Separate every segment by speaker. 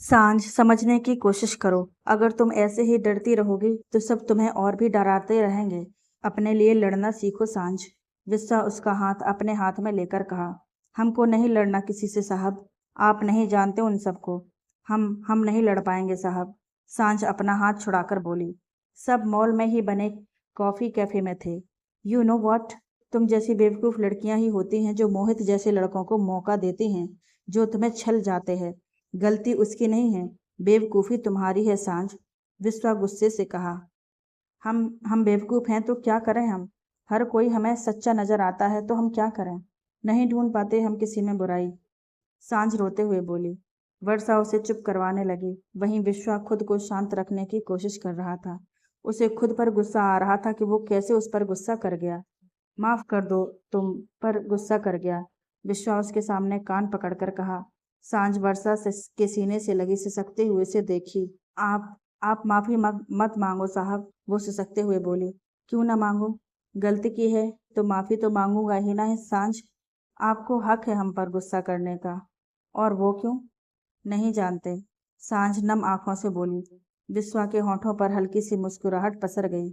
Speaker 1: सांझ समझने की कोशिश करो। अगर तुम ऐसे ही डरती रहोगी तो सब तुम्हें और भी डराते रहेंगे। अपने लिए लड़ना सीखो सांझ। विस्वा उसका हाथ अपने हाथ में लेकर कहा, हमको नहीं लड़ना किसी से साहब। आप नहीं जानते उन सबको। हम नहीं लड़ पाएंगे साहब। सांझ अपना हाथ छुड़ाकर बोली। सब मॉल में ही बने कॉफी कैफे में थे। यू नो वॉट, तुम जैसी बेवकूफ लड़कियां ही होती हैं जो मोहित जैसे लड़कों को मौका देती हैं, जो तुम्हें छल जाते हैं। गलती उसकी नहीं है, बेवकूफ़ी तुम्हारी है सांझ। विश्वा गुस्से से कहा, हम बेवकूफ़ हैं तो क्या करें हम। हर कोई हमें सच्चा नजर आता है तो हम क्या करें। नहीं ढूंढ पाते हम किसी में बुराई। सांझ रोते हुए बोली। वर्षा उसे चुप करवाने लगी। वहीं विश्वा खुद को शांत रखने की कोशिश कर रहा था। उसे खुद पर गुस्सा आ रहा था कि वो कैसे उस पर गुस्सा कर गया। माफ कर दो, तुम पर गुस्सा कर गया। विश्वा उसके सामने कान पकड़कर कहा। सांझ वर्षा से के सीने से लगी सिसकते हुए से देखी। आप माफी मत मांगो साहब, वो सिसकते हुए बोली। क्यों ना मांगो, गलती की है तो माफी तो मांगूंगा ही ना सांझ। आपको हक है हम पर गुस्सा करने का। और वो क्यों? नहीं जानते, सांझ नम आंखों से बोली। विश्वा के होठों पर हल्की सी मुस्कुराहट पसर गई।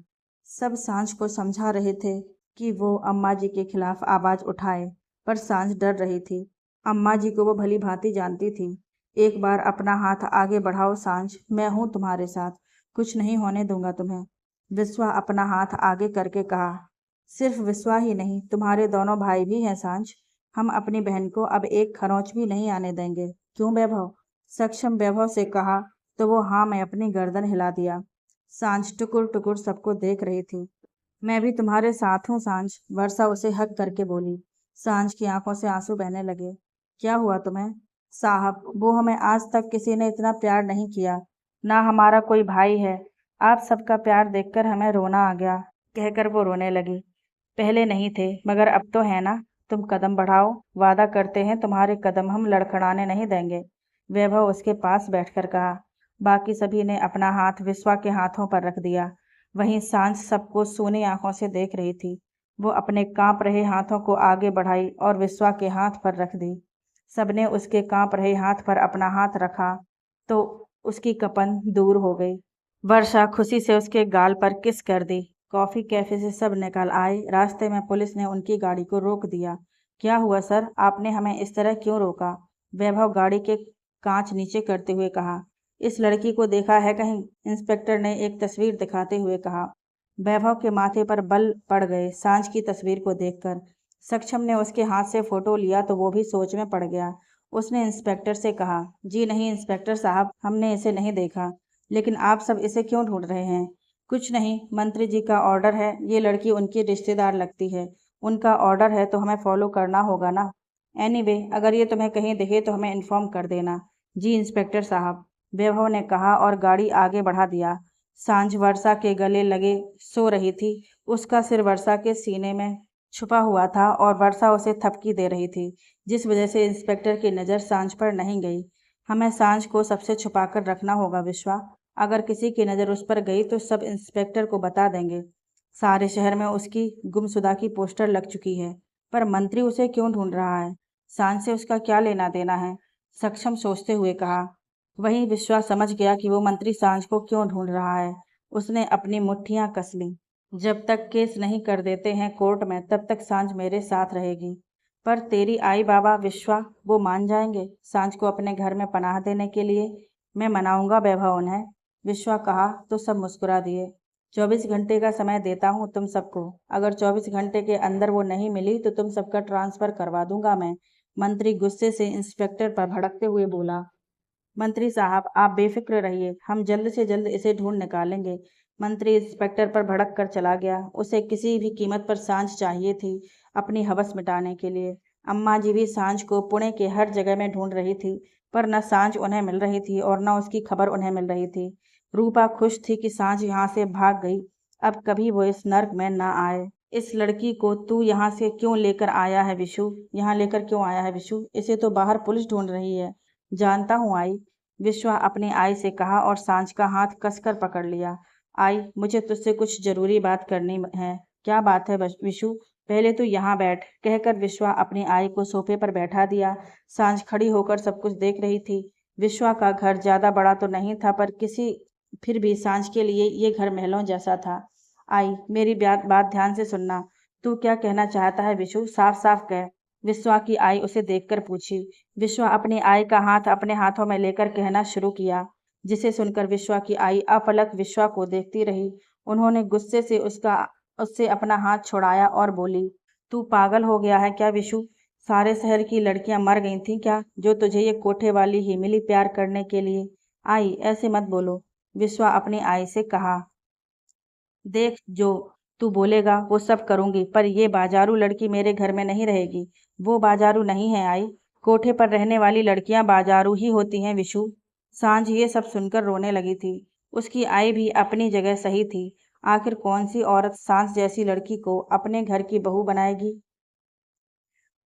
Speaker 1: सब सांझ को समझा रहे थे कि वो अम्मा जी के खिलाफ आवाज उठाए, पर सांझ डर रही थी। अम्मा जी को वो भली भांति जानती थी। एक बार अपना हाथ आगे बढ़ाओ सांझ, मैं हूं तुम्हारे साथ, कुछ नहीं होने दूंगा तुम्हें। विश्वा अपना हाथ आगे करके कहा। सिर्फ विश्वा ही नहीं, तुम्हारे दोनों भाई भी हैं सांझ। हम अपनी बहन को अब एक खरोंच भी नहीं आने देंगे। क्यों वैभव? सक्षम वैभव से कहा तो वो हाँ में अपनी गर्दन हिला दिया। सांझ टुकुर टुकुर सबको देख रही थी। मैं भी तुम्हारे साथ हूँ सांझ, वर्षा उसे हक करके बोली। सांझ की आंखों से आंसू बहने लगे। क्या हुआ तुम्हें? साहब, वो हमें आज तक किसी ने इतना प्यार नहीं किया, ना हमारा कोई भाई है। आप सबका प्यार देखकर हमें रोना आ गया, कहकर वो रोने लगी। पहले नहीं थे मगर अब तो है ना। तुम कदम बढ़ाओ, वादा करते हैं तुम्हारे कदम हम लड़खड़ाने नहीं देंगे। वैभव उसके पास बैठकर कहा। बाकी सभी ने अपना हाथ विश्वा के हाथों पर रख दिया। वहीं सांझ सबको सूनी आंखों से देख रही थी। वो अपने कांप रहे हाथों को आगे बढ़ाई और विश्वा के हाथ पर रख दी। सबने उसके कांप रहे हाथ पर अपना हाथ रखा तो उसकी कपन दूर हो गई। वर्षा खुशी से उसके गाल पर किस कर दी। कॉफी कैफे से सब निकल आए। रास्ते में पुलिस ने उनकी गाड़ी को रोक दिया। क्या हुआ सर, आपने हमें इस तरह क्यों रोका? वैभव गाड़ी के कांच नीचे करते हुए कहा। इस लड़की को देखा है कहीं? इंस्पेक्टर ने एक तस्वीर दिखाते हुए कहा। वैभव के माथे पर बल पड़ गए सांझ की तस्वीर को देखकर। सक्षम ने उसके हाथ से फोटो लिया तो वो भी सोच में पड़ गया। उसने इंस्पेक्टर से कहा, जी नहीं इंस्पेक्टर साहब, हमने इसे नहीं देखा। लेकिन आप सब इसे क्यों ढूंढ रहे हैं? कुछ नहीं, मंत्री जी का ऑर्डर है, ये लड़की उनकी रिश्तेदार लगती है। उनका ऑर्डर है तो हमें फॉलो करना होगा ना। एनीवे, अगर ये तुम्हें कहीं दिखे तो हमें इन्फॉर्म कर देना। जी इंस्पेक्टर साहब, वैभव ने कहा और गाड़ी आगे बढ़ा दिया। सांझ वर्षा के गले लगे सो रही थी। उसका सिर वर्षा के सीने में छुपा हुआ था और वर्षा उसे थपकी दे रही थी, जिस वजह से इंस्पेक्टर की नज़र सांझ पर नहीं गई। हमें सांझ को सबसे छुपाकर रखना होगा विश्वा। अगर किसी की नज़र उस पर गई तो सब इंस्पेक्टर को बता देंगे। सारे शहर में उसकी गुमशुदा की पोस्टर लग चुकी है। पर मंत्री उसे क्यों ढूंढ रहा है? सांझ से उसका क्या लेना देना है? सक्षम सोचते हुए कहा। वहीं विश्वास समझ गया कि वो मंत्री सांझ को क्यों ढूंढ रहा है। उसने अपनी मुट्ठियां कस लीं। जब तक केस नहीं कर देते हैं कोर्ट में तब तक सांझ मेरे साथ रहेगी। पर तेरी आई बाबा विश्वा, वो मान जाएंगे सांझ को अपने घर में पनाह देने के लिए? मैं मनाऊंगा वैभव उन्हें, विश्वा कहा तो सब मुस्कुरा दिए। 24 घंटे का समय देता हूँ तुम सबको। अगर 24 घंटे के अंदर वो नहीं मिली तो तुम सबका ट्रांसफर करवा दूंगा मैं। मंत्री गुस्से से इंस्पेक्टर पर भड़कते हुए बोला। मंत्री साहब, आप बेफिक्र रहिए, हम जल्द से जल्द इसे ढूंढ निकालेंगे। मंत्री इंस्पेक्टर पर भड़क कर चला गया। उसे किसी भी कीमत पर सांझ चाहिए थी, अपनी हवस मिटाने के लिए। अम्मा जी भी सांझ को पुणे के हर जगह में ढूंढ रही थी, पर न सांझ उन्हें मिल रही थी और न उसकी खबर उन्हें मिल रही थी। रूपा खुश थी कि सांझ यहाँ से भाग गई, अब कभी वो इस नर्क में न आए। इस लड़की को तू यहाँ से क्यों लेकर आया है विशु? यहाँ लेकर क्यों आया है विशु? इसे तो बाहर पुलिस ढूंढ रही है। जानता हूँ आई, विश्वा अपनी आई से कहा और सांझ का हाथ कसकर पकड़ लिया। आई, मुझे तुझसे कुछ जरूरी बात करनी है। क्या बात है विशु? पहले तू यहाँ बैठ, कहकर विश्वा अपनी आई को सोफे पर बैठा दिया। सांझ खड़ी होकर सब कुछ देख रही थी। विश्वा का घर ज़्यादा बड़ा तो नहीं था, पर फिर भी सांझ के लिए ये घर महलों जैसा था। आई, मेरी बात ध्यान से सुनना। तू क्या कहना चाहता है विशु? साफ साफ कह। विश्वा की आई उसे देखकर पूछी। विश्वा अपनी आई का हाथ अपने हाथों में लेकर कहना शुरू किया, जिसे सुनकर विश्वा की आई अपलक विश्वा को देखती रही। उन्होंने गुस्से से उससे अपना हाथ छुड़ाया और बोली, तू पागल हो गया है क्या विशु? सारे शहर की लड़कियां मर गई थीं क्या, जो तुझे ये कोठे वाली ही मिली प्यार करने के लिए? आई, ऐसे मत बोलो। विश्वा अपनी आई से कहा, देख, जो तू बोलेगा वो सब करूंगी, पर ये बाजारू लड़की मेरे घर में नहीं रहेगी। वो बाजारू नहीं है आई। कोठे पर रहने वाली लड़कियां बाजारू ही होती हैं विशु। सांझ ये सब सुनकर रोने लगी थी। उसकी आई भी अपनी जगह सही थी। आखिर कौन सी औरत सांझ जैसी लड़की को अपने घर की बहू बनाएगी?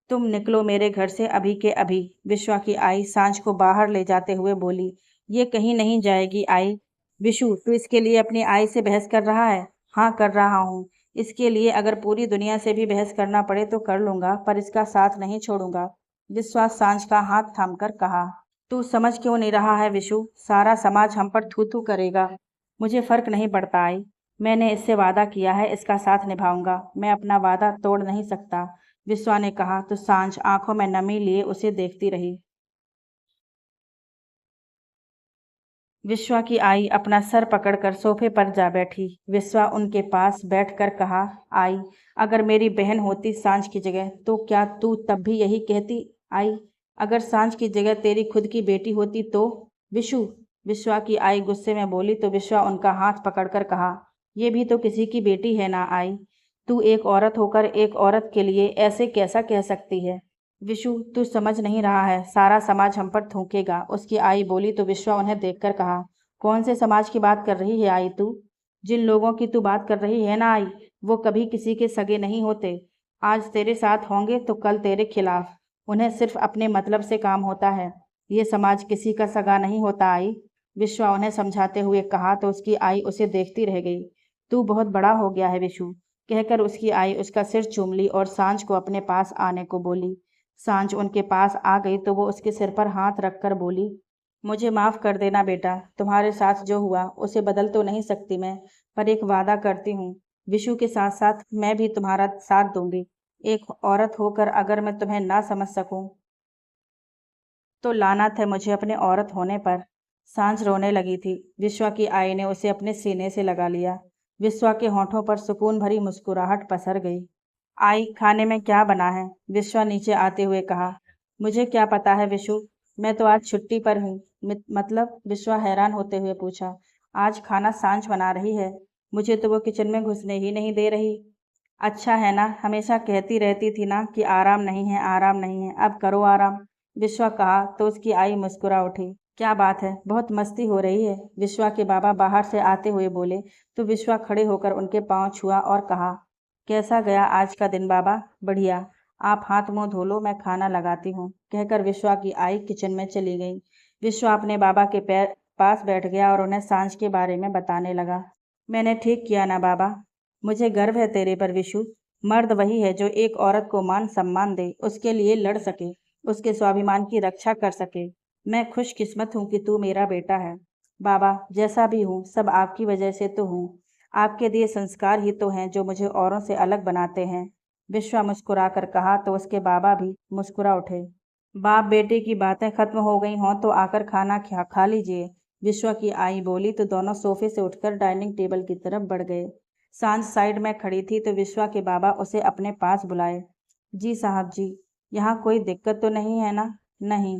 Speaker 1: तुम निकलो मेरे घर से अभी के अभी। विश्वा की आई सांझ को बाहर ले जाते हुए बोली, ये कहीं नहीं जाएगी आई। विशु, तू इसके लिए अपनी आई से बहस कर रहा है? हाँ, कर रहा हूँ। इसके लिए अगर पूरी दुनिया से भी बहस करना पड़े तो कर लूंगा, पर इसका साथ नहीं छोड़ूंगा। विश्वास सांझ का हाथ थामकर कहा, तू समझ क्यों नहीं रहा है विशु? सारा समाज हम पर थू थू करेगा। मुझे फर्क नहीं पड़ता आई। मैंने इससे वादा किया है, इसका साथ निभाऊंगा। मैं अपना वादा तोड़ नहीं सकता। विश्वा ने कहा तो सांझ आंखों में नमी लिए उसे देखती रही। विश्वा की आई अपना सर पकड़कर सोफे पर जा बैठी। विश्वा उनके पास बैठकर कहा, आई, अगर मेरी बहन होती सांझ की जगह तो क्या तू तब भी यही कहती? आई, अगर सांझ की जगह तेरी खुद की बेटी होती तो? विशु, विश्वा की आई गुस्से में बोली तो विश्वा उनका हाथ पकड़कर कहा, ये भी तो किसी की बेटी है ना आई। तू एक औरत होकर एक औरत के लिए ऐसे कैसा कह सकती है? विशु, तू समझ नहीं रहा है, सारा समाज हम पर थूकेगा। उसकी आई बोली तो विश्वा उन्हें देखकर कहा, कौन से समाज की बात कर रही है आई तू? जिन लोगों की तू बात कर रही है ना आई, वो कभी किसी के सगे नहीं होते। आज तेरे साथ होंगे तो कल तेरे खिलाफ। उन्हें सिर्फ अपने मतलब से काम होता है। ये समाज किसी का सगा नहीं होता आई। विश्वा उन्हें समझाते हुए कहा तो उसकी आई उसे देखती रह गई। तू बहुत बड़ा हो गया है विशु, कहकर उसकी आई उसका सिर चूम ली और सांझ को अपने पास आने को बोली। सांझ उनके पास आ गई तो वो उसके सिर पर हाथ रखकर बोली, मुझे माफ़ कर देना बेटा। तुम्हारे साथ जो हुआ उसे बदल तो नहीं सकती मैं, पर एक वादा करती हूँ, विशु के साथ साथ मैं भी तुम्हारा साथ दूंगी। एक औरत होकर अगर मैं तुम्हें ना समझ सकूं तो लानत है मुझे अपने औरत होने पर। सांझ रोने लगी थी। विश्वा की आई ने उसे अपने सीने से लगा लिया। विश्वा के होठों पर सुकून भरी मुस्कुराहट पसर गई। आई, खाने में क्या बना है? विश्वा नीचे आते हुए कहा। मुझे क्या पता है विशु, मैं तो आज छुट्टी पर हूँ। मतलब? विश्वा हैरान होते हुए पूछा। आज खाना सांझ बना रही है, मुझे तो वो किचन में घुसने ही नहीं दे रही। अच्छा है ना, हमेशा कहती रहती थी ना कि आराम नहीं है, आराम नहीं है। अब करो आराम। विश्वा कहा तो उसकी आई मुस्कुरा उठी। क्या बात है, बहुत मस्ती हो रही है? विश्वा के बाबा बाहर से आते हुए बोले तो विश्वा खड़े होकर उनके पांव छुआ और कहा, कैसा गया आज का दिन बाबा? बढ़िया। आप हाथ मुंह धो लो, मैं खाना लगाती हूँ, कहकर विश्वा की आई किचन में चली गई। विश्वा अपने बाबा के पैर पास बैठ गया और उन्हें सांझ के बारे में बताने लगा। मैंने ठीक किया ना बाबा? मुझे गर्व है तेरे पर विशु। मर्द वही है जो एक औरत को मान सम्मान दे, उसके लिए लड़ सके, उसके स्वाभिमान की रक्षा कर सके। मैं खुशकिस्मत हूँ कि तू मेरा बेटा है। बाबा, जैसा भी हूँ सब आपकी वजह से तो हूँ। आपके दिए संस्कार ही तो हैं जो मुझे औरों से अलग बनाते हैं। विश्वा मुस्कुरा कर कहा तो उसके बाबा भी मुस्कुरा उठे। बाप बेटे की बातें खत्म हो गई हों तो आकर खाना खा लीजिए। विश्वा की आई बोली तो दोनों सोफे से उठकर डाइनिंग टेबल की तरफ बढ़ गए। सांझ साइड में खड़ी थी तो विश्वा के बाबा उसे अपने पास बुलाए। जी साहब जी, यहाँ कोई दिक्कत तो नहीं है ना? नहीं।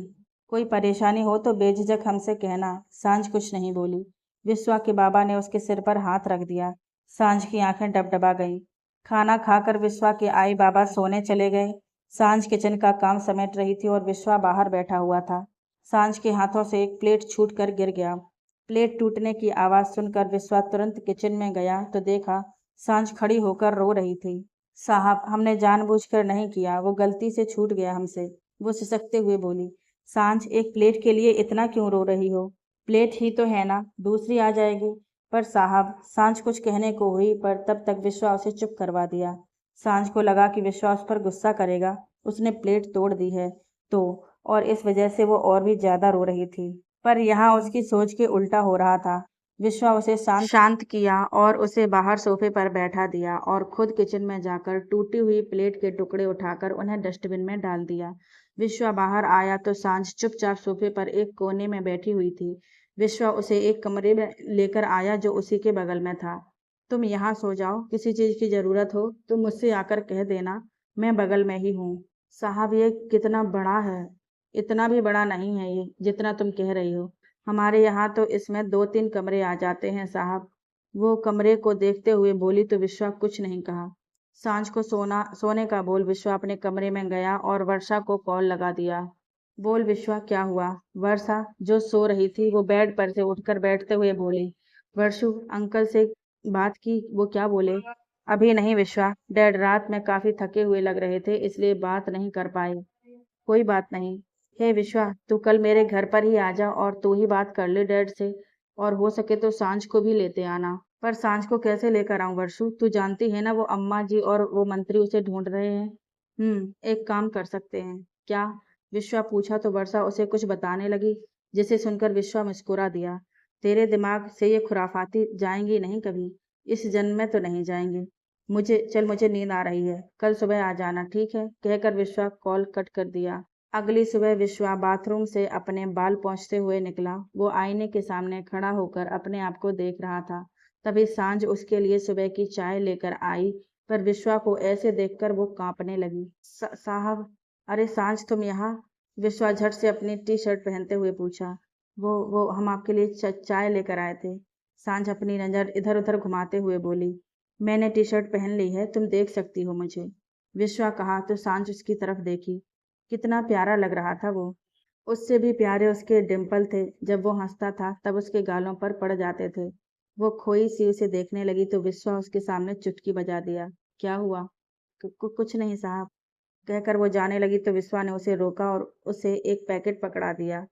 Speaker 1: कोई परेशानी हो तो बेझिझक हमसे कहना। सांझ कुछ नहीं बोली। विश्वा के बाबा ने उसके सिर पर हाथ रख दिया। सांझ की आंखें डबडबा गईं। खाना खाकर विश्वा के आई बाबा सोने चले गए। सांझ किचन का काम समेट रही थी और विश्वा बाहर बैठा हुआ था। सांझ के हाथों से एक प्लेट छूट कर गिर गया। प्लेट टूटने की आवाज़ सुनकर विश्वा तुरंत किचन में गया तो देखा सांझ खड़ी होकर रो रही थी। साहब, हमने जानबूझकर नहीं किया, वो गलती से छूट गया हमसे, वो सिसकते हुए बोली। सांझ, एक प्लेट के लिए इतना क्यों रो रही हो? प्लेट ही तो है ना, दूसरी आ जाएगी। पर साहब, सांझ कुछ कहने को हुई पर तब तक विश्वा उसे चुप करवा दिया। सांझ को लगा कि विश्वा उस पर गुस्सा करेगा, उसने प्लेट तोड़ दी है तो, और इस वजह से वो और भी ज्यादा रो रही थी। पर यहाँ उसकी सोच के उल्टा हो रहा था। विश्वा उसे शांत किया और उसे बाहर सोफे पर बैठा दिया और खुद किचन में जाकर टूटी हुई प्लेट के टुकड़े उठाकर उन्हें डस्टबिन में डाल दिया। विश्वा बाहर आया तो सांझ चुपचाप सोफे पर एक कोने में बैठी हुई थी। विश्वा उसे एक कमरे में लेकर आया जो उसी के बगल में था। तुम यहाँ सो जाओ, किसी चीज की जरूरत हो तो मुझसे आकर कह देना, मैं बगल में ही हूँ। साहब ये कितना बड़ा है? इतना भी बड़ा नहीं है ये जितना तुम कह रही हो। हमारे यहाँ तो इसमें 2-3 कमरे आ जाते हैं साहब। वो कमरे को देखते हुए बोली तो विश्वा कुछ नहीं कहा। सांझ को सोने का बोल विश्वा अपने कमरे में गया और वर्षा को कॉल लगा दिया। बोल विश्वा, क्या हुआ? वर्षा जो सो रही थी वो बेड पर से उठकर बैठते हुए बोली। वर्षु, अंकल से बात की? वो क्या बोले? अभी नहीं विश्वा, डैड रात में काफी थके हुए लग रहे थे इसलिए बात नहीं कर पाए। कोई बात नहीं। हे विश्वा, तू कल मेरे घर पर ही आ जा और तू ही बात कर ले डैड से, और हो सके तो सांझ को भी लेते आना। पर सांझ को कैसे लेकर आऊं वर्षु? तू जानती है ना वो अम्मा जी और वो मंत्री उसे ढूंढ रहे हैं। एक काम कर सकते हैं। क्या? विश्वा पूछा तो वर्षा उसे कुछ बताने लगी, जिसे सुनकर विश्वा मुस्कुरा दिया। तेरे दिमाग से ये खुराफाती जाएंगी नहीं कभी, इस जन्म में तो नहीं जाएंगी। मुझे नींद आ रही है, कल सुबह आ जाना, ठीक है? कहकर विश्वा कॉल कट कर दिया। अगली सुबह विश्वा बाथरूम से अपने बाल पोंछते हुए निकला। वो आईने के सामने खड़ा होकर अपने आप को देख रहा था। तभी सांझ उसके लिए सुबह की चाय लेकर आई, पर विश्वा को ऐसे देखकर वो कांपने लगी। साहब, अरे सांझ तुम यहाँ? विश्वा झट से अपनी टी शर्ट पहनते हुए पूछा। वो हम आपके लिए चाय लेकर आए थे। सांझ अपनी नजर इधर उधर घुमाते हुए बोली। मैंने टी शर्ट पहन ली है, तुम देख सकती हो मुझे। विश्वा कहा तो सांझ उसकी तरफ देखी। कितना प्यारा लग रहा था वो। उससे भी प्यारे उसके डिम्पल थे। जब वो हंसता था तब उसके गालों पर पड़ जाते थे। वो खोई सी उसे देखने लगी तो विश्वा उसके सामने चुटकी बजा दिया। क्या हुआ? कुछ नहीं साहब, कहकर वो जाने लगी तो विश्वा ने उसे रोका और उसे एक पैकेट पकड़ा दिया।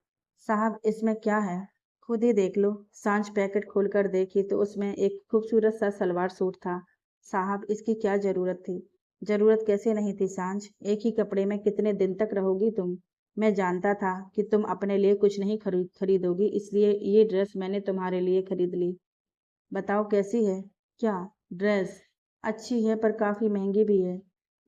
Speaker 1: साहब, इसमें क्या है? खुद ही देख लो। सांझ पैकेट खोलकर देखी तो उसमें एक खूबसूरत सा सलवार सूट था। साहब, इसकी क्या जरूरत थी? जरूरत कैसे नहीं थी सांझ, एक ही कपड़े में कितने दिन तक रहोगी तुम? मैं जानता था कि तुम अपने लिए कुछ नहीं खरीदोगी, इसलिए ये ड्रेस मैंने तुम्हारे लिए खरीद ली। बताओ कैसी है? क्या ड्रेस? अच्छी है पर काफी महंगी भी है।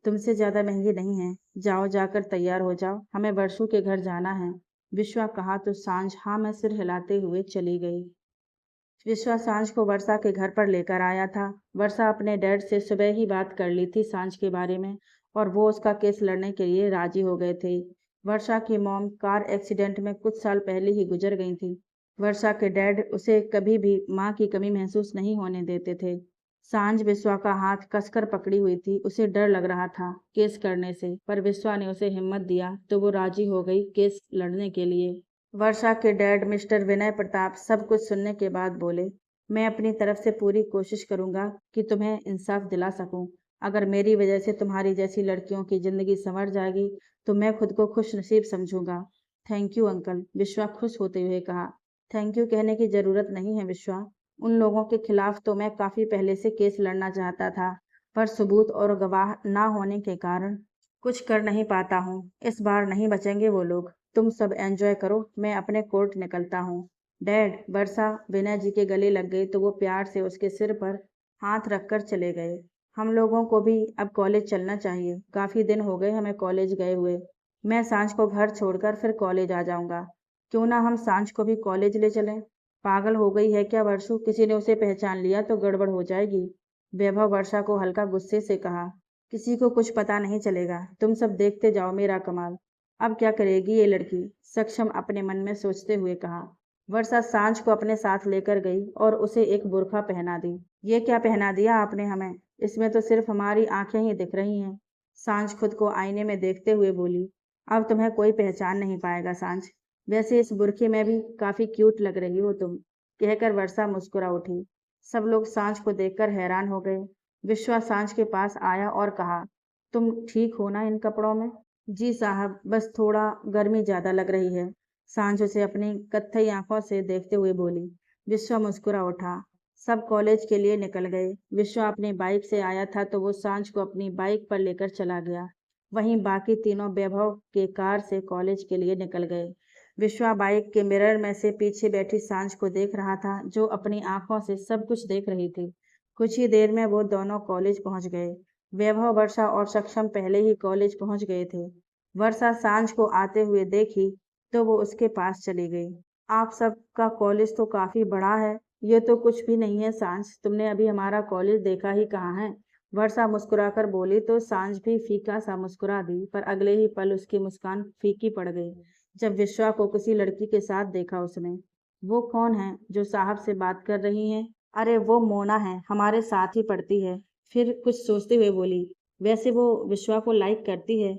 Speaker 1: तुमसे ज्यादा महंगी नहीं है। जाओ, जाकर तैयार हो जाओ, हमें वर्षू के घर जाना है। विश्वा कहा तो सांझ हाँ में सिर हिलाते हुए चली गई। विश्वा सांझ को वर्षा के घर पर लेकर आया था। वर्षा अपने डैड से सुबह ही बात कर ली थी सांझ के बारे में, और वो उसका केस लड़ने के लिए राजी हो गए थे। वर्षा की मॉम कार एक्सीडेंट में कुछ साल पहले ही गुजर गई थी। वर्षा के डैड उसे कभी भी माँ की कमी महसूस नहीं होने देते थे। सांझ विश्वा का हाथ कसकर पकड़ी हुई थी। उसे डर लग रहा था केस करने से, पर विश्वा ने उसे हिम्मत दिया तो वो राजी हो गई केस लड़ने के लिए। वर्षा के डैड मिस्टर विनय प्रताप सब कुछ सुनने के बाद बोले, मैं अपनी तरफ से पूरी कोशिश करूंगा कि तुम्हें इंसाफ दिला सकूं। अगर मेरी वजह से तुम्हारी जैसी लड़कियों की जिंदगी संवर जाएगी तो मैं खुद को खुश नसीब समझूंगा। थैंक यू अंकल, विश्वा खुश होते हुए कहा। थैंक यू कहने की जरूरत नहीं है विश्वा। उन लोगों के खिलाफ तो मैं काफी पहले से केस लड़ना चाहता था, पर सबूत और गवाह ना होने के कारण कुछ कर नहीं पाता हूँ। इस बार नहीं बचेंगे वो लोग। तुम सब एंजॉय करो, मैं अपने कोर्ट निकलता हूँ। डैड, वर्षा विनय जी के गले लग गई तो वो प्यार से उसके सिर पर हाथ रखकर चले गए। हम लोगों को भी अब कॉलेज चलना चाहिए, काफी दिन हो गए हमें कॉलेज गए हुए। मैं सांझ को घर छोड़कर फिर कॉलेज आ जाऊंगा। क्यों ना हम सांझ को भी कॉलेज ले चलें? पागल हो गई है क्या वर्षू? किसी ने उसे पहचान लिया तो गड़बड़ हो जाएगी। वैभव वर्षा को हल्का गुस्से से कहा। किसी को कुछ पता नहीं चलेगा, तुम सब देखते जाओ मेरा कमाल। अब क्या करेगी ये लड़की? सक्षम अपने मन में सोचते हुए कहा। वर्षा सांझ को अपने साथ लेकर गई और उसे एक बुर्का पहना दी। ये क्या पहना दिया आपने हमें? इसमें तो सिर्फ हमारी आंखें ही दिख रही हैं। सांझ खुद को आईने में देखते हुए बोली। अब तुम्हें कोई पहचान नहीं पाएगा सांझ। वैसे इस बुर्के में भी काफी क्यूट लग रही हो तुम, कहकर वर्षा मुस्कुरा उठी। सब लोग सांझ को देखकर हैरान हो गए। विश्वा सांझ के पास आया और कहा, तुम ठीक हो ना इन कपड़ों में? जी साहब, बस थोड़ा गर्मी ज्यादा लग रही है, सांझ उसे अपनी कत्थई आंखों से देखते हुए बोली। विश्वा मुस्कुरा उठा। सब कॉलेज के लिए निकल गए। विश्वा अपनी बाइक से आया था तो वो सांझ को अपनी बाइक पर लेकर चला गया। वहीं बाकी तीनों वैभव के कार से कॉलेज के लिए निकल गए। विश्वा बाइक के मिरर में से पीछे बैठी सांझ को देख रहा था, जो अपनी आंखों से सब कुछ देख रही थी। कुछ ही देर में वो दोनों कॉलेज पहुंच गए। वैभव, वर्षा और सक्षम पहले ही कॉलेज पहुंच गए थे। वर्षा सांझ को आते हुए देखी तो वो उसके पास चली गई। आप सबका कॉलेज तो काफी बड़ा है। ये तो कुछ भी नहीं है सांझ, तुमने अभी हमारा कॉलेज देखा ही कहाँ है? वर्षा मुस्कुराकर बोली तो सांझ भी फीका सा मुस्कुरा दी, पर अगले ही पल उसकी मुस्कान फीकी पड़ गई जब विश्वा को किसी लड़की के साथ देखा उसने। वो कौन है जो साहब से बात कर रही है? अरे वो मोना है, हमारे साथ ही पढ़ती है। फिर कुछ सोचते हुए बोली, वैसे वो विश्वा को लाइक करती है।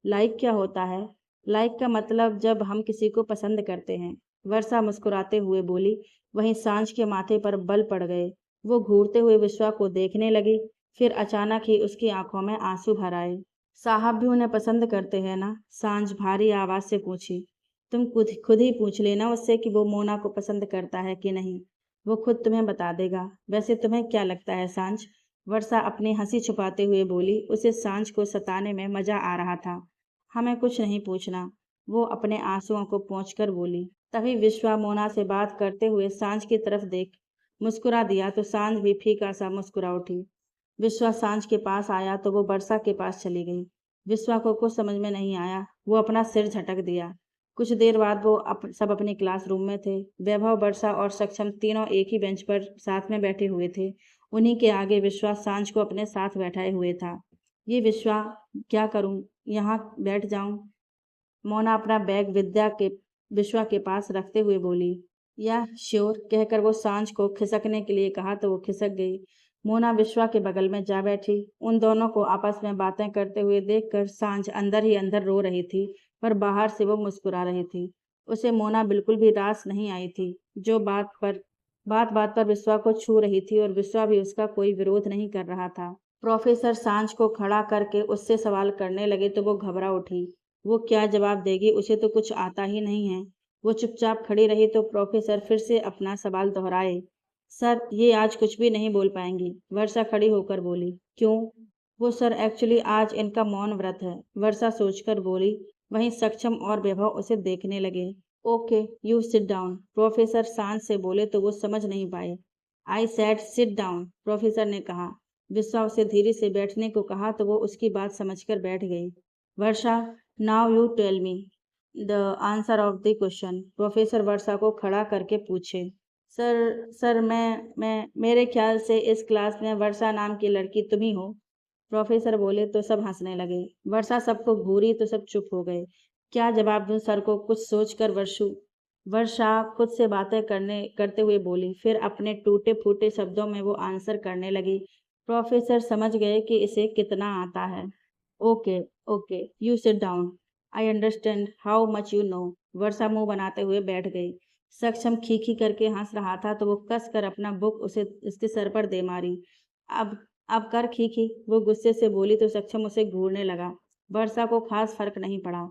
Speaker 1: लाइक क्या होता है? लाइक का मतलब जब हम किसी को पसंद करते हैं, वर्षा मुस्कुराते हुए बोली। वहीं सांझ के माथे पर बल पड़ गए। वो घूरते हुए विश्वा को देखने लगी, फिर अचानक ही उसकी आंखों में आंसू भर आए। साहब भी उन्हें पसंद करते हैं ना? सांझ भारी आवाज से पूछी। तुम खुद खुद ही पूछ लेना उससे कि वो मोना को पसंद करता है कि नहीं। वो खुद तुम्हें बता देगा। वैसे तुम्हें क्या लगता है सांझ? वर्षा अपनी हंसी छुपाते हुए बोली। उसे सांझ को सताने में मजा आ रहा था। हमें कुछ नहीं पूछना, वो अपने आंसुओं को पोंछकर बोली। तभी विश्वा मोना से बात करते हुए सांझ की तरफ देख मुस्कुरा दिया तो सांझ भी फीका सा मुस्कुरा उठी। विश्वा सांझ के पास आया तो वो वर्षा के पास चली गई। विश्वा को कुछ समझ में नहीं आया। वो अपना सिर झटक दिया। कुछ देर बाद वो सब अपने क्लासरूम में थे। वैभव, वर्षा और सक्षम तीनों एक ही बेंच पर साथ में बैठे हुए थे। उन्हीं के आगे विश्वा सांझ को अपने साथ बैठाए हुए था। ये विश्वा, क्या करूं? यहाँ बैठ जाऊं? मोना अपना बैग विश्वा के पास रखते हुए बोली। या श्योर, कहकर वो सांझ को खिसकने के लिए कहा तो वो खिसक गई। मोना विश्वा के बगल में जा बैठी। उन दोनों को आपस में बातें करते हुए देखकर सांझ अंदर ही अंदर रो रही थी, पर बाहर से वो मुस्कुरा रही थी। उसे मोना बिल्कुल भी रास नहीं आई थी, जो बात बात पर विश्वा को छू रही थी, और विश्वा भी उसका कोई विरोध नहीं कर रहा था। प्रोफेसर सांझ को खड़ा करके उससे सवाल करने लगे तो वो घबरा उठी। वो क्या जवाब देगी? उसे तो कुछ आता ही नहीं है। वो चुपचाप खड़ी रही तो प्रोफेसर फिर से अपना सवाल दोहराए। सर, ये आज कुछ भी नहीं बोल पाएंगी, वर्षा खड़ी होकर बोली। क्यों? वो सर, एक्चुअली आज इनका मौन व्रत है, वर्षा सोचकर बोली। वहीं सक्षम और वैभव उसे देखने लगे। Okay, you sit down, professor शांत से बोले तो वो समझ नहीं पाए। I said sit down, professor ने कहा। विश्वा उसे धीरे से बैठने को कहा तो वो उसकी बात समझकर बैठ गई। Varsha, now you tell me the answer of the question, professor Varsha को खड़ा करके पूछे। सर, मैं मेरे ख्याल से इस क्लास में वर्षा नाम की लड़की तुम ही हो, प्रोफेसर बोले तो सब हंसने लगे। वर्षा सबको घूरी तो सब चुप हो गए। क्या जवाब दूं सर को, कुछ सोचकर वर्षा खुद से बातें करते हुए बोली। फिर अपने टूटे फूटे शब्दों में वो आंसर करने लगी। प्रोफेसर समझ गए कि इसे कितना आता है। Okay, okay, you sit down, I understand how much you know, Varsha मुंह बनाते हुए बैठ गई। सक्षम खीखी करके हंस रहा था तो वो कस कर अपना बुक उसे उसके सर पर दे मारी। अब अब कर खीखी, वो गुस्से से बोली तो सक्षम उसे घूरने लगा। वर्षा को खास फर्क नहीं पड़ा।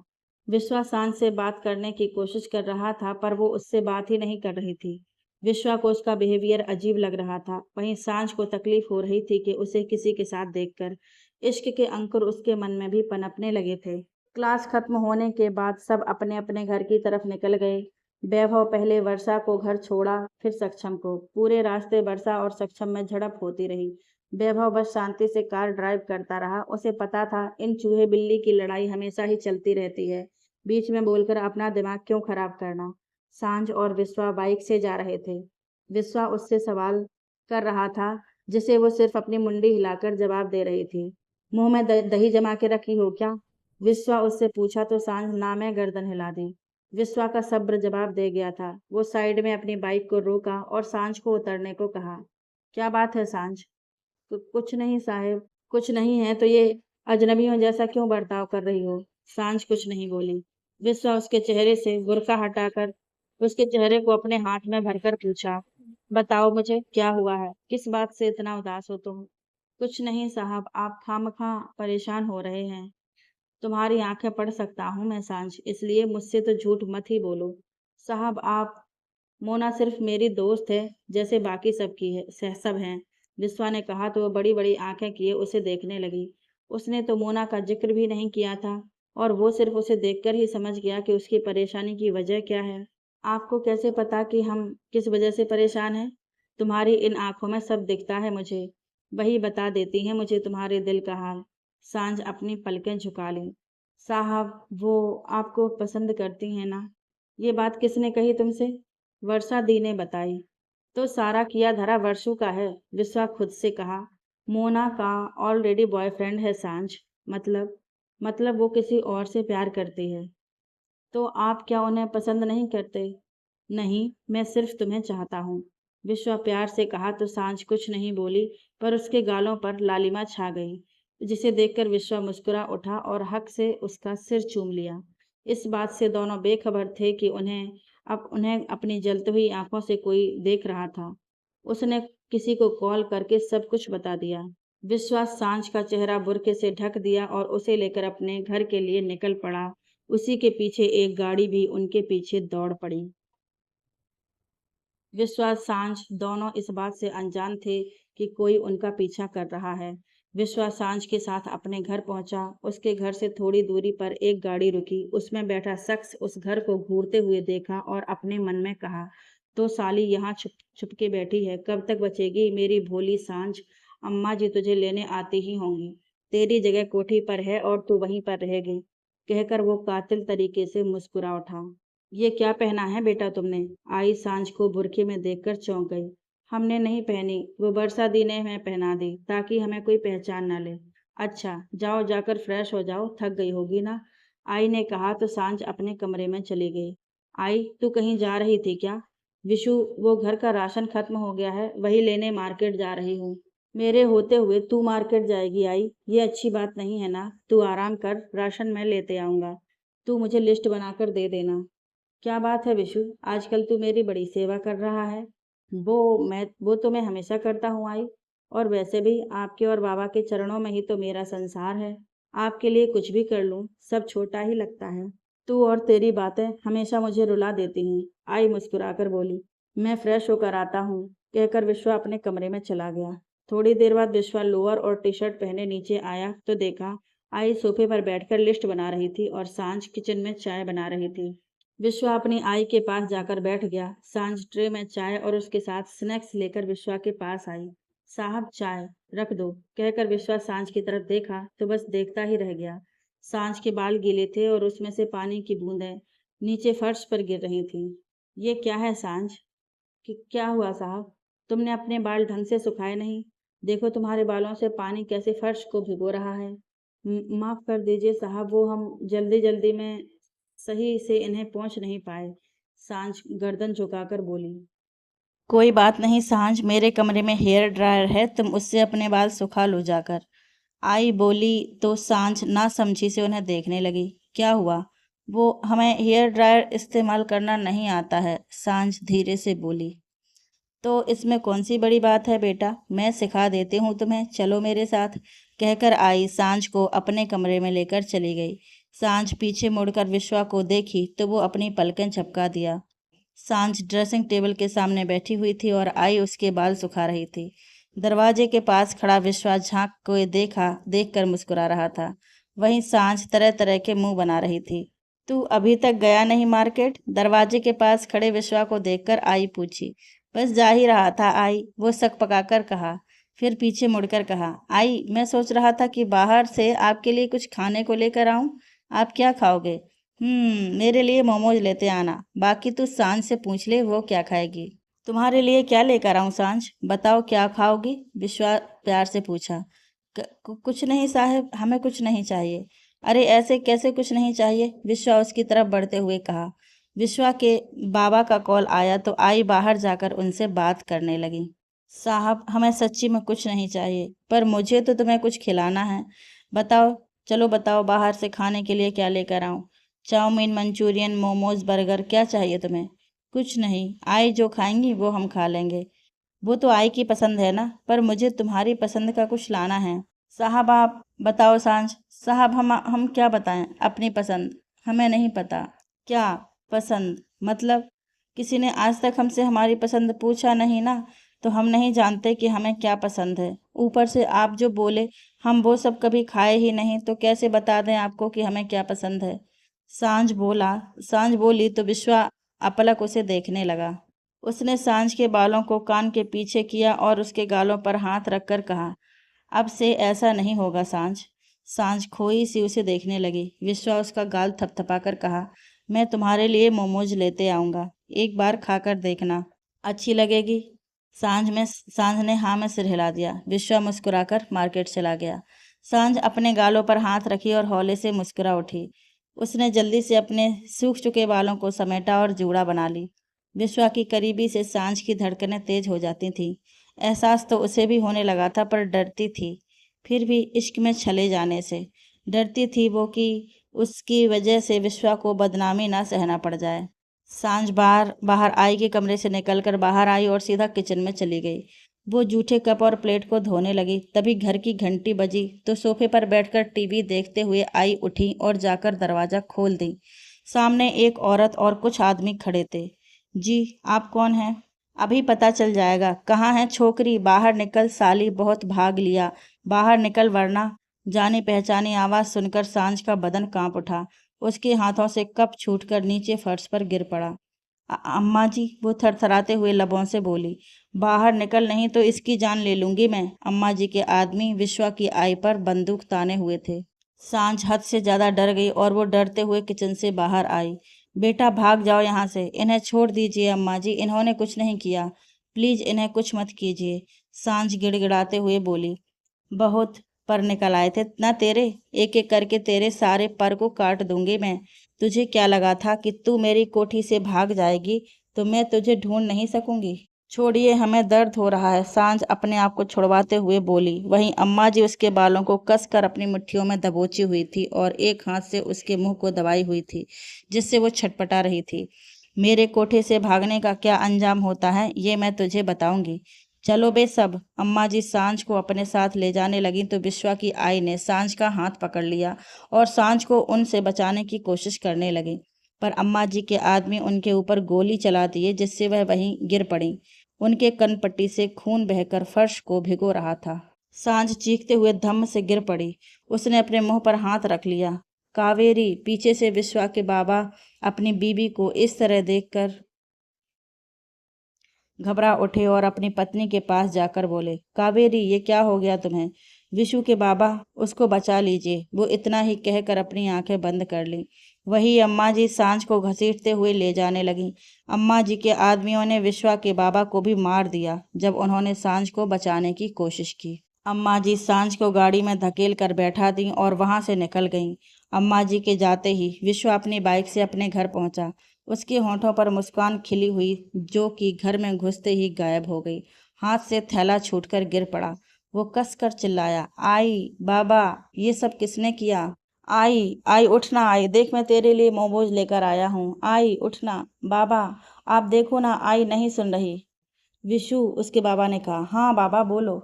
Speaker 1: विश्वा शांत से बात करने की कोशिश कर रहा था, पर वो उससे बात ही नहीं कर रही थी। विश्वा को उसका बिहेवियर अजीब लग रहा था। वहीं सांझ को तकलीफ हो रही थी कि उसे किसी के साथ देखकर इश्क के अंकुर उसके मन में भी पनपने लगे थे। क्लास खत्म होने के बाद सब अपने अपने घर की तरफ निकल गए। वैभव पहले वर्षा को घर छोड़ा, फिर सक्षम को। पूरे रास्ते वर्षा और सक्षम में झड़प होती रही। वैभव बस शांति से कार ड्राइव करता रहा। उसे पता था इन चूहे बिल्ली की लड़ाई हमेशा ही चलती रहती है, बीच में बोलकर अपना दिमाग क्यों खराब करना। सांझ और विश्वा बाइक से जा रहे थे। विश्वा उससे सवाल कर रहा था, जिसे वो सिर्फ अपनी मुंडी हिलाकर जवाब दे रही थी। मुंह में दही जमा के रखी हो क्या? विश्वा उससे पूछा तो सांझ ना में गर्दन हिला दी। विश्वा का सब्र जवाब दे गया था। वो साइड में अपनी बाइक को रोका और सांझ को उतरने को कहा। क्या बात है सांझ? कुछ नहीं साहेब, कुछ नहीं है तो ये अजनबियों जैसा क्यों बर्ताव कर रही हो? सांझ कुछ नहीं बोली। विश्वा उसके चेहरे से बुर्का हटाकर उसके चेहरे को अपने हाथ में भरकर पूछा, बताओ मुझे क्या हुआ है? किस बात से इतना उदास हो तुम? कुछ नहीं साहब, आप खामखा परेशान हो रहे हैं। तुम्हारी आंखें पढ़ सकता हूँ मैं सांझ, इसलिए मुझसे तो झूठ मत ही बोलो। साहब आप, मोना सिर्फ मेरी दोस्त है, जैसे बाकी सब की है सब हैं, विश्वा ने कहा तो वो बड़ी बड़ी आंखें किए उसे देखने लगी। उसने तो मोना का जिक्र भी नहीं किया था और वो सिर्फ उसे देखकर ही समझ गया कि उसकी परेशानी की वजह क्या है। आपको कैसे पता कि हम किस वजह से परेशान हैं? तुम्हारी इन आंखों में सब दिखता है मुझे। वही बता देती हैं मुझे तुम्हारे दिल का हाल। सांझ अपनी पलकें झुका ली। साहब, वो आपको पसंद करती हैं ना? ये बात किसने कही तुमसे? वर्षा दी ने बताई। तो सारा किया धरा वर्षू का है, विश्वा खुद से कहा। मोना का ऑलरेडी बॉयफ्रेंड है सांझ। मतलब वो किसी और से प्यार करती है। तो आप क्या उन्हें पसंद नहीं करते? नहीं, मैं सिर्फ तुम्हें चाहता हूँ। विश्वा प्यार से कहा तो सांझ कुछ नहीं बोली, पर उसके गालों पर लालिमा छा गई, जिसे देखकर विश्वा मुस्कुरा उठा और हक से उसका सिर चूम लिया। इस बात से दोनों बेखबर थे कि उन्हें अपनी जलती हुई आंखों से कोई देख रहा था। उसने किसी को कॉल करके सब कुछ बता दिया। विश्वा सांझ का चेहरा बुरके से ढक दिया और उसे लेकर अपने घर के लिए निकल पड़ा। उसी के पीछे एक गाड़ी भी उनके पीछे दौड़ पड़ी। विश्वास सांझ दोनों इस बात से अनजान थे कि कोई उनका पीछा कर रहा है। विश्वास सांझ के साथ अपने घर पहुंचा। उसके घर से थोड़ी दूरी पर एक गाड़ी रुकी। उसमें बैठा शख्स उस घर को घूरते हुए देखा और अपने मन में कहा, तो साली यहाँ छुप छुप के बैठी है, कब तक बचेगी मेरी भोली सांझ। अम्मा जी तुझे लेने आती ही होंगी। तेरी जगह कोठी पर है और तू वहीं पर रहेगी, कहकर वो कातिल तरीके से मुस्कुरा उठा। ये क्या पहना है बेटा तुमने? आई सांझ को बुरखे में देखकर चौंक गई। हमने नहीं पहनी, वो बरसा दी ने हमें पहना दी ताकि हमें कोई पहचान ना ले। अच्छा, जाओ जाकर फ्रेश हो जाओ, थक गई होगी ना। आई ने कहा तो सांझ अपने कमरे में चली गई। आई, तू कहीं जा रही थी क्या? विशु, वो घर का राशन खत्म हो गया है, वही लेने मार्केट जा रही हूँ। मेरे होते हुए तू मार्केट जाएगी आई? ये अच्छी बात नहीं है ना। तू आराम कर, राशन मैं लेते आऊंगा। तू मुझे लिस्ट बनाकर दे देना। क्या बात है विशु, आजकल तू मेरी बड़ी सेवा कर रहा है। वो तो मैं हमेशा करता हूँ आई। और वैसे भी आपके और बाबा के चरणों में ही तो मेरा संसार है। आपके लिए कुछ भी कर लूँ, सब छोटा ही लगता है। तू और तेरी बातें हमेशा मुझे रुला देती हैं। आई मुस्कुराकर बोली। मैं फ्रेश होकर आता हूँ, कहकर विश्वा अपने कमरे में चला गया। थोड़ी देर बाद विश्वा लोअर और टी शर्ट पहने नीचे आया तो देखा आई सोफे पर बैठकर लिस्ट बना रही थी और सांझ किचन में चाय बना रही थी। विश्वा अपनी आई के पास जाकर बैठ गया। सांझ ट्रे में चाय और उसके साथ स्नैक्स लेकर विश्वा के पास आई। साहब, चाय रख दो, कहकर विश्वा सांझ की तरफ देखा तो बस देखता ही रह गया। सांझ के बाल गीले थे और उसमें से पानी की बूंदें नीचे फर्श पर गिर रही थीं। ये क्या है सांझ? कि क्या हुआ साहब? तुमने अपने बाल ढंग से सुखाए नहीं? देखो तुम्हारे बालों से पानी कैसे फर्श को भिगो रहा है। माफ कर दीजिए साहब, वो हम जल्दी जल्दी में सही से इन्हें पहुंच नहीं पाए। सांझ गर्दन झुकाकर बोली। कोई बात नहीं सांझ, मेरे कमरे में हेयर ड्रायर है, तुम उससे अपने बाल सुखा लो जाकर। आई बोली तो सांझ ना समझी से उन्हें देखने लगी। क्या हुआ? वो हमें हेयर ड्रायर इस्तेमाल करना नहीं आता है, सांझ धीरे से बोली। तो इसमें कौन सी बड़ी बात है बेटा, मैं सिखा देती हूँ तुम्हें, चलो मेरे साथ, कहकर आई सांझ को अपने कमरे में लेकर चली गई। सांझ पीछे मुड़कर विश्वा को देखी तो वो अपनी पलकें झपका दिया। सांझ ड्रेसिंग टेबल के सामने बैठी हुई थी और आई उसके बाल सुखा रही थी। दरवाजे के पास खड़ा विश्वा झांक को देखकर मुस्कुरा रहा था। वहीं सांझ तरह तरह के मुंह बना रही थी। तू अभी तक गया नहीं मार्केट? दरवाजे के पास खड़े विश्वा को देखकर आई पूछी। बस जा ही रहा था आई, वो सक पकाकर कहा। फिर पीछे मुड़कर कहा, आई मैं सोच रहा था कि बाहर से आपके लिए कुछ खाने को लेकर आऊं। आप क्या खाओगे? मेरे लिए मोमोज लेते आना, बाकी तू सांझ से पूछ ले वो क्या खाएगी। तुम्हारे लिए क्या लेकर आऊं सांझ, बताओ क्या खाओगी? विश्वा प्यार से पूछा। कुछ नहीं साहब, हमें कुछ नहीं चाहिए। अरे ऐसे कैसे कुछ नहीं चाहिए? विश्वा उसकी तरफ बढ़ते हुए कहा। विश्वा के बाबा का कॉल आया तो आई बाहर जाकर उनसे बात करने लगी। साहब, हमें सच्ची में कुछ नहीं चाहिए, पर मुझे तो तुम्हें कुछ खिलाना है। बताओ, चलो बताओ बाहर से खाने के लिए क्या लेकर आऊं? चाउमीन, मंचूरियन, मोमोज, बर्गर, क्या चाहिए तुम्हें? कुछ नहीं, आई जो खाएंगी वो हम खा लेंगे। वो तो आई की पसंद है ना, पर मुझे तुम्हारी पसंद का कुछ लाना है। साहब आप बताओ सांझ। साहब हम क्या बताएं अपनी पसंद? हमें नहीं पता। क्या पसंद मतलब? किसी ने आज तक हमसे हमारी पसंद पूछा नहीं ना। तो हम नहीं जानते कि हमें क्या पसंद है। ऊपर से आप जो बोले, हम वो सब कभी खाए ही नहीं, तो कैसे बता दें आपको कि हमें क्या पसंद है। सांझ बोली तो विश्वा अपलक उसे देखने लगा। उसने सांझ के बालों को कान के पीछे किया और उसके गालों पर हाथ रखकर कहा, अब से ऐसा नहीं होगा सांझ। सांझ खोई सी उसे देखने लगी। विश्वा उसका गाल थपथपाकर कहा, मैं तुम्हारे लिए मोमोज लेते आऊँगा, एक बार खाकर देखना, अच्छी लगेगी। सांझ ने हाँ में सिर हिला दिया। विश्वा मुस्कुराकर मार्केट चला गया। सांझ अपने गालों पर हाथ रखी और हौले से मुस्कुरा उठी। उसने जल्दी से अपने सूख चुके बालों को समेटा और जूड़ा बना ली। विश्वा की करीबी से सांझ की धड़कनें तेज हो जाती थीं। एहसास तो उसे भी होने लगा था, पर डरती थी। फिर भी इश्क में छले जाने से डरती थी वो कि उसकी वजह से विश्वा को बदनामी ना सहना पड़ जाए। सांझ बाहर बाहर आई के कमरे से निकलकर बाहर आई और सीधा किचन में चली गई। वो जूठे कप और प्लेट को धोने लगी, तभी घर की घंटी बजी तो सोफे पर बैठकर टीवी देखते हुए आई उठी और जाकर दरवाज़ा खोल दी। सामने एक औरत और कुछ आदमी खड़े थे। जी, आप कौन हैं? अभी पता चल जाएगा। कहाँ है छोकरी? बाहर निकल साली, बहुत भाग लिया, बाहर निकल वरना। जानी पहचानी आवाज़ सुनकर सांझ का बदन कांप उठा। उसके हाथों से कप छूटकर नीचे फर्श पर गिर पड़ा। अम्मा जी, वो थरथराते हुए लबों से बोली, बाहर निकल नहीं तो इसकी जान ले लूंगी मैं। अम्मा जी के आदमी विश्वा की आई पर बंदूक ताने हुए थे। सांझ हद से ज्यादा डर गई और वो डरते हुए किचन से बाहर आई। बेटा भाग जाओ यहाँ से, इन्हें छोड़ दीजिए अम्मा जी, इन्होंने कुछ नहीं किया, प्लीज इन्हें कुछ मत कीजिए। सांझ गिड़गिड़ाते हुए बोली, बहुत पर निकल आए थे ना तेरे, एक एक करके तेरे सारे पर को काट दूंगी मैं। तुझे क्या लगा था कि तू मेरी कोठी से भाग जाएगी तो मैं तुझे ढूंढ नहीं सकूंगी? छोड़िए, हमें दर्द हो रहा है, सांझ अपने आप को छुड़वाते हुए बोली। वहीं अम्मा जी उसके बालों को कसकर अपनी मुट्ठियों में दबोची हुई थी और एक हाथ से उसके मुंह को दबाई हुई थी, जिससे वो छटपटा रही थी। मेरे कोठे से भागने का क्या अंजाम होता है ये मैं तुझे बताऊंगी। चलो बे सब। अम्मा जी सांझ को अपने साथ ले जाने लगी तो विश्वा की आई ने सांझ का हाथ पकड़ लिया और सांझ को उनसे बचाने की कोशिश करने लगी, पर अम्मा जी के आदमी उनके ऊपर गोली चला दिए, जिससे वह वहीं गिर पड़ी। उनके कनपट्टी से खून बहकर फर्श को भिगो रहा था। सांझ चीखते हुए धम्म से गिर पड़ी। उसने अपने मुंह पर हाथ रख लिया। कावेरी, पीछे से विश्वा के बाबा अपनी बीबी को इस तरह देखकर घबरा उठे और अपनी पत्नी के पास जाकर बोले, कावेरी, ये क्या हो गया तुम्हें? विशु के बाबा, उसको बचा लीजिए, वो इतना ही कहकर अपनी आंखें बंद कर ली। वही अम्मा जी सांझ को घसीटते हुए ले जाने लगी। अम्मा जी के आदमियों ने विश्वा के बाबा को भी मार दिया जब उन्होंने सांझ को बचाने की कोशिश की। अम्मा जी सांझ को गाड़ी में धकेल कर बैठा दी और वहां से निकल गईं। अम्मा जी के जाते ही विश्वा अपनी बाइक से अपने घर पहुंचा। उसके होठों पर मुस्कान खिली हुई, जो कि घर में घुसते ही गायब हो गई। हाथ से थैला छूटकर गिर पड़ा। वो कसकर चिल्लाया, आई बाबा, ये सब किसने किया? आई आई उठना, आई देख, मैं तेरे लिए मोमोज लेकर आया हूँ। आई उठना बाबा, आप देखो ना, आई नहीं सुन रही। विशु, उसके बाबा ने कहा। हाँ बाबा, बोलो।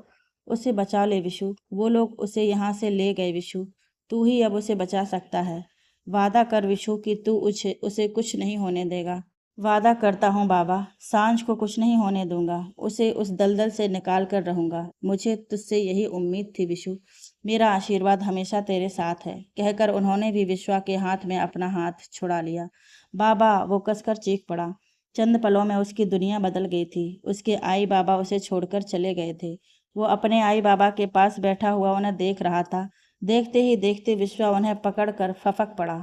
Speaker 1: उसे बचा ले विशु, वो लोग उसे यहाँ से ले गए विशु, तू ही अब उसे बचा सकता है। वादा कर विशु कि तू उसे कुछ नहीं होने देगा। वादा करता हूँ बाबा, सांझ को कुछ नहीं होने दूंगा, उसे उस दलदल से निकाल कर रहूंगा। मुझे तुझसे यही उम्मीद थी विशु, मेरा आशीर्वाद हमेशा तेरे साथ है। कहकर उन्होंने भी विश्वा के हाथ में अपना हाथ छुड़ा लिया। बाबा, वो कसकर चीख पड़ा। चंद पलों में उसकी दुनिया बदल गई थी। उसके आई बाबा उसे छोड़कर चले गए थे। वो अपने आई बाबा के पास बैठा हुआ उन्हें देख रहा था। देखते ही देखते विश्वा उन्हें पकड़कर फपक पड़ा।